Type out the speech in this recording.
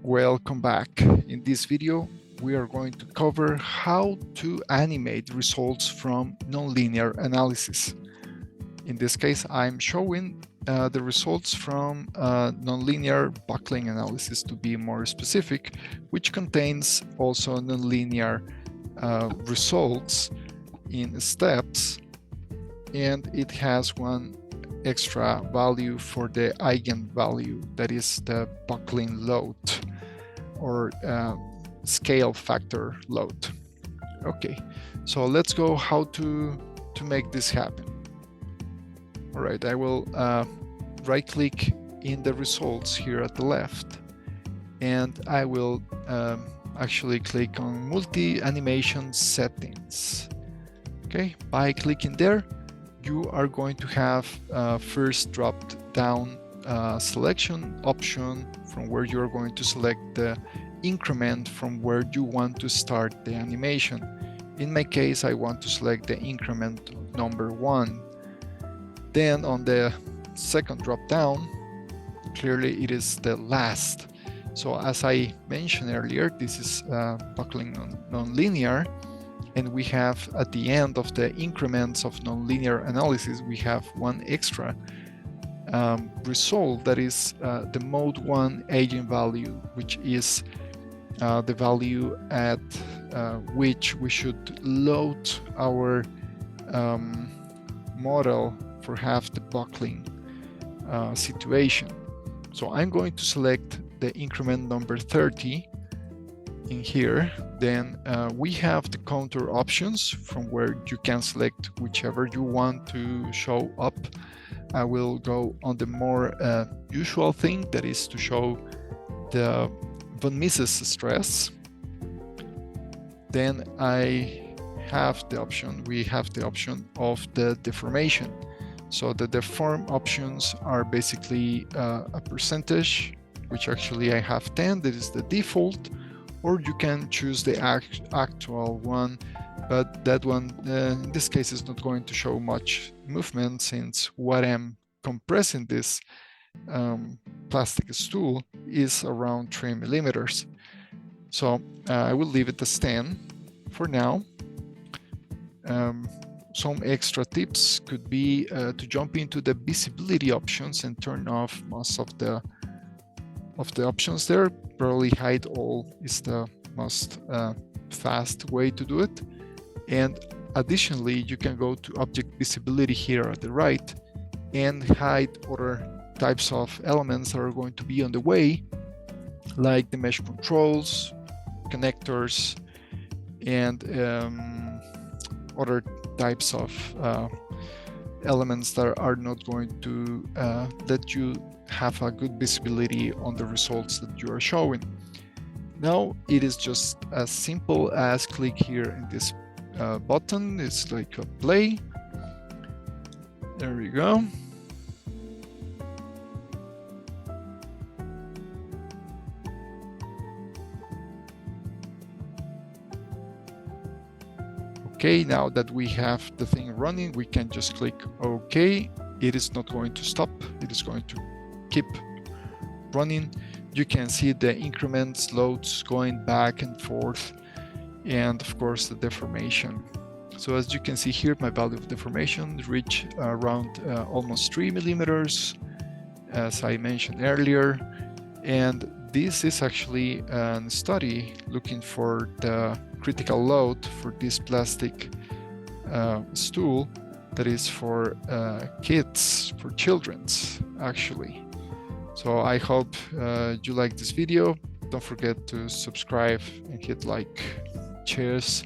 Welcome back. In this video, we are going to cover how to animate results from nonlinear analysis. In this case, I'm showing the results from nonlinear buckling analysis, to be more specific, which contains also nonlinear results in steps, and it has one extra value for the eigenvalue, that is the buckling load or scale factor load. Okay, so let's go how to make this happen. All right, I will right click in the results here at the left, and I will actually click on multi animation settings. Okay, by clicking there, you are going to have first dropped down selection option from where you're going to select the increment from where you want to start the animation. In my case, I want to select the increment number 1. Then on the second drop down, clearly it is the last. So as I mentioned earlier, this is buckling nonlinear, and we have at the end of the increments of nonlinear analysis, we have one extra result, that is the mode 1 eigenvalue, which is the value at which we should load our model for half the buckling situation. So I'm going to select the increment number 30 in here. Then we have the counter options from where you can select whichever you want to show up. I will go on the more usual thing, that is to show the von Mises stress. Then I have the option, we have the option of the deformation. So the deform options are basically a percentage, which actually I have 10, that is the default, or you can choose the actual one, but that one in this case is not going to show much movement, since what I'm compressing this plastic stool is around 3 millimeters. So I will leave it as 10 for now. Some extra tips could be to jump into the visibility options and turn off most of the options there. Probably hide all is the most fast way to do it. And additionally, you can go to object visibility here at the right and hide other types of elements that are going to be on the way, like the mesh controls, connectors, and other types of elements that are not going to let you have a good visibility on the results that you are showing. Now it is just as simple as click here in this button. It's like a play. There we go. Okay, now that we have the thing running, we can just click OK. It is not going to stop. It is going to keep running. You can see the increments, loads going back and forth, and of course the deformation. So as you can see here, my value of deformation reached around almost 3 millimeters, as I mentioned earlier. And this is actually a study looking for the critical load for this plastic stool that is for kids, for children's actually. So I hope you like this video. Don't forget to subscribe and hit like. Cheers.